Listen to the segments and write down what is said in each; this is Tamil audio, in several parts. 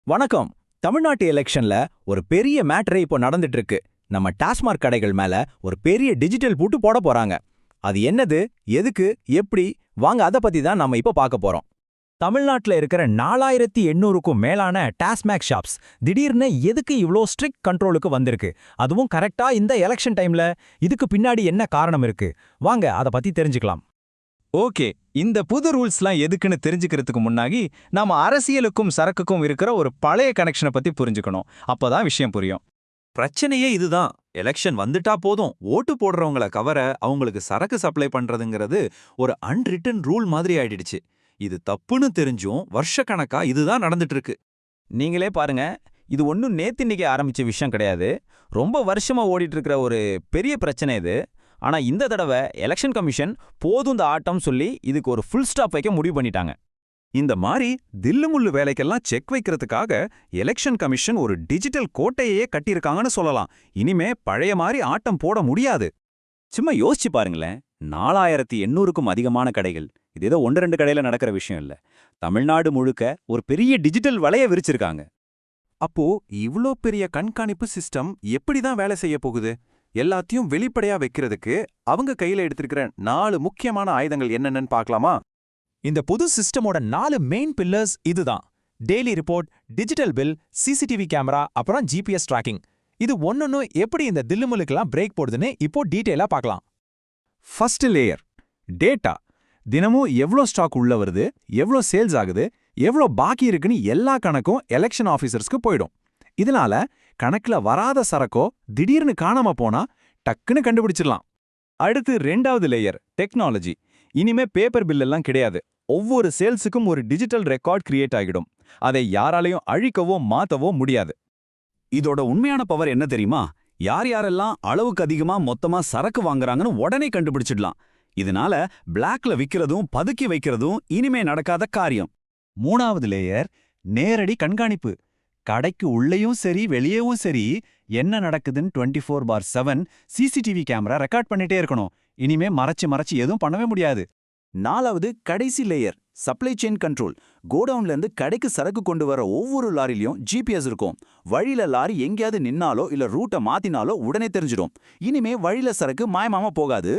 வணக்கம். தமிழ்நாட்டு எலெக்ஷன்ல ஒரு பெரிய மேட்டரே இப்போ நடந்துட்டு இருக்கு. நம்ம டாஸ்மாக் கடைகள் மேல ஒரு பெரிய டிஜிட்டல் பூட்டு போட போறாங்க. அது என்னது, எதுக்கு, எப்படி, வாங்க அத பத்தி தான் நாம இப்போ பார்க்க போறோம். தமிழ்நாட்டுல இருக்கிற 4800க்கும் மேலான டாஸ்மாக் ஷாப்ஸ் திடீர்னு எதுக்கு இவ்ளோ ஸ்ட்ரிக்ட் கண்ட்ரோலுக்கு வந்திருக்கு? அதுவும் கரெக்டா இந்த எலெக்ஷன் டைம்ல. இதுக்கு பின்னாடி என்ன காரணம் இருக்கு? வாங்க அத பத்தி தெரிஞ்சுக்கலாம். ஓகே, இந்த புது ரூல்ஸ்லாம் எதுக்குன்னு தெரிஞ்சுக்கிறதுக்கு முன்னாடி நாம அரசியலுக்கும் சரக்குக்கும் இருக்கிற ஒரு பழைய கனெக்ஷனை பத்தி புரிஞ்சுக்கணும். அப்பதான் விஷயம் புரியும். பிரச்சனையே இதுதான். எலெக்ஷன் வந்துட்டா போதும், ஓட்டு போடுறவங்கள கவர அவங்களுக்கு சரக்கு சப்ளை பண்றதுங்கிறது ஒரு அன்ரிட்டன் ரூல் மாதிரி ஆயிடுச்சு. இது தப்புன்னு தெரிஞ்சும் வருஷக்கணக்கா இதுதான் நடந்துட்டு இருக்கு. நீங்களே பாருங்க, இது ஒன்றும் நேத்தின்னிக்கே ஆரம்பிச்ச விஷயம் கிடையாது. ரொம்ப வருஷமா ஓடிட்டு இருக்கிற ஒரு பெரிய பிரச்சனை இது. ஆனா இந்த தடவை எலெக்ஷன் கமிஷன் போதும் இந்த ஆட்டம் சொல்லி இதுக்கு ஒரு ஃபுல் ஸ்டாப் வைக்க முடிவு பண்ணிட்டாங்க. இந்த மாதிரி தில்லுமுள்ளு வேலைக்கெல்லாம் செக் வைக்கிறதுக்காக எலெக்ஷன் கமிஷன் ஒரு டிஜிட்டல் கோட்டையே கட்டியிருக்காங்கன்னு சொல்லலாம். இனிமே பழைய மாதிரி ஆட்டம் போட முடியாது. சும்மா யோசிச்சு பாருங்களேன், 4800க்கும் அதிகமான கடைகள். இது ஏதோ 1-2 கடையில நடக்கிற விஷயம் இல்ல. தமிழ்நாடு முழுக்க ஒரு பெரிய டிஜிட்டல் வலைய விரிச்சிருக்காங்க. அப்போ இவ்ளோ பெரிய கண்காணிப்பு சிஸ்டம் எப்படிதான் வேலை செய்ய போகுது? எல்லாத்தையும் வெளிப்படையா வைக்கிறதுக்கு அவங்க கையில எடுத்திருக்கிற 4 முக்கியமான ஆயுதங்கள் என்னென்னு பார்க்கலாமா? இந்த புது சிஸ்டமோட 4 மெயின் பில்லர்ஸ் இதுதான்: daily report, digital bill, CCTV camera, அப்புறம் ஜிபிஎஸ் ட்ராக்கிங். இது ஒன்னொன்னு எப்படி இந்த தில்லுமுலுக்கெல்லாம் பிரேக் போடுதுன்னு இப்போ டீட்டெயிலா பார்க்கலாம். First layer data. தினமும் எவ்ளோ ஸ்டாக் உள்ள வருது, எவ்ளோ சேல்ஸ் ஆகுது, எவ்ளோ பாக்கி இருக்குன்னு எல்லா கணக்கும் எலெக்ஷன் ஆஃபீஸர்ஸ்க்கு போயிடும். இதனால கணக்குல வராத சரக்கோ திடீர்னு காணாம போனா டக்குன்னு கண்டுபிடிச்சிடலாம். அடுத்து 2வது லேயர் டெக்னாலஜி. இனிமே பேப்பர் பில் எல்லாம் கிடையாது. ஒவ்வொரு சேல்ஸுக்கும் ஒரு டிஜிட்டல் ரெக்கார்ட் கிரியேட் ஆகிடும். அதை யாராலையும் அழிக்கவோ மாத்தவோ முடியாது. இதோட உண்மையான பவர் என்ன தெரியுமா? யார் யாரெல்லாம் அளவுக்கு அதிகமா மொத்தமா சரக்கு வாங்குறாங்கன்னு உடனே கண்டுபிடிச்சிடலாம். இதனால பிளாக்ல விக்கிறதும் பதுக்கி வைக்கிறதும் இனிமே நடக்காத காரியம். 3வது லேயர் நேரடி கண்காணிப்பு. கடைக்கு உள்ளேயும் சரி வெளியேவும் சரி என்ன நடக்குதுன்னு 24/7 சிசிடிவி கேமரா ரெக்கார்ட் பண்ணிட்டே இருக்கணும். இனிமே மறைச்சு எதுவும் பண்ணவே முடியாது. 4வது கடைசி லேயர் சப்ளை செயின் கண்ட்ரோல். கோடவுன்ல இருந்து கடைக்கு சரக்கு கொண்டு வர ஒவ்வொரு லாரிலையும் ஜிபிஎஸ் இருக்கும். வழியில லாரி எங்கேயாவது நின்னாலோ இல்ல ரூட்டை மாத்தினாலோ உடனே தெரிஞ்சிடும். இனிமே வழியில சரக்கு மாயமாம போகாது.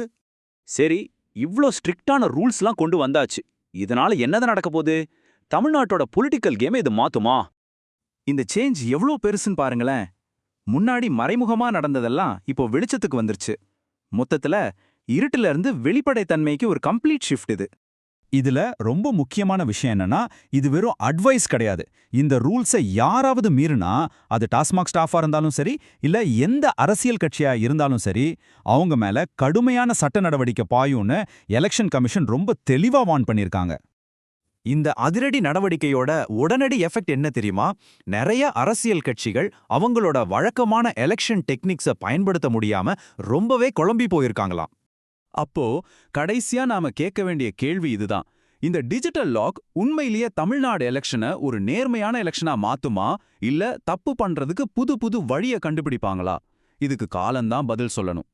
சரி, இவ்ளோ ஸ்ட்ரிக்டான ரூல்ஸ்லாம் கொண்டு வந்தாச்சு. இதனால என்னது நடக்க போகுது? தமிழ்நாட்டோட பொலிட்டிக்கல் கேம் இது மாத்துமா? இந்த சேஞ்ச் எவ்ளோ பெருசுன்னு பாருங்களேன். முன்னாடி மறைமுகமா நடந்ததெல்லாம் இப்போ வெளிச்சத்துக்கு வந்துருச்சு. மொத்தத்துல இருட்டுல இருந்து வெளிப்படைத்தன்மைக்கு ஒரு கம்ப்ளீட் ஷிஃப்ட் இது. இதுல ரொம்ப முக்கியமான விஷயம் என்னன்னா, இது வெறும் அட்வைஸ் கிடையாது. இந்த ரூல்ஸை யாராவது மீறினா, அது டாஸ்மாக் ஸ்டாஃபா இருந்தாலும் சரி, இல்ல எந்த அரசியல் கட்சியா இருந்தாலும் சரி, அவங்க மேல கடுமையான சட்ட நடவடிக்கை பாயும்னு எலெக்ஷன் கமிஷன் ரொம்ப தெளிவா வார்ன் பண்ணிருக்காங்க. இந்த அதிரடி நடவடிக்கையோட உடனடி எஃபெக்ட் என்ன தெரியுமா? நிறைய அரசியல் கட்சிகள் அவங்களோட வழக்கமான எலெக்ஷன் டெக்னிக்ஸை பயன்படுத்த முடியாம ரொம்பவே குழம்பி போயிருக்காங்களாம். அப்போ கடைசியா நாம கேட்க வேண்டிய கேள்வி இதுதான்: இந்த டிஜிட்டல் லாக் உண்மையிலேயே தமிழ்நாடு எலெக்ஷனை ஒரு நேர்மையான எலெக்ஷனா மாத்துமா, இல்ல தப்பு பண்றதுக்கு புது புது வழியை கண்டுபிடிப்பாங்களா? இதுக்கு காலம்தான் பதில் சொல்லணும்.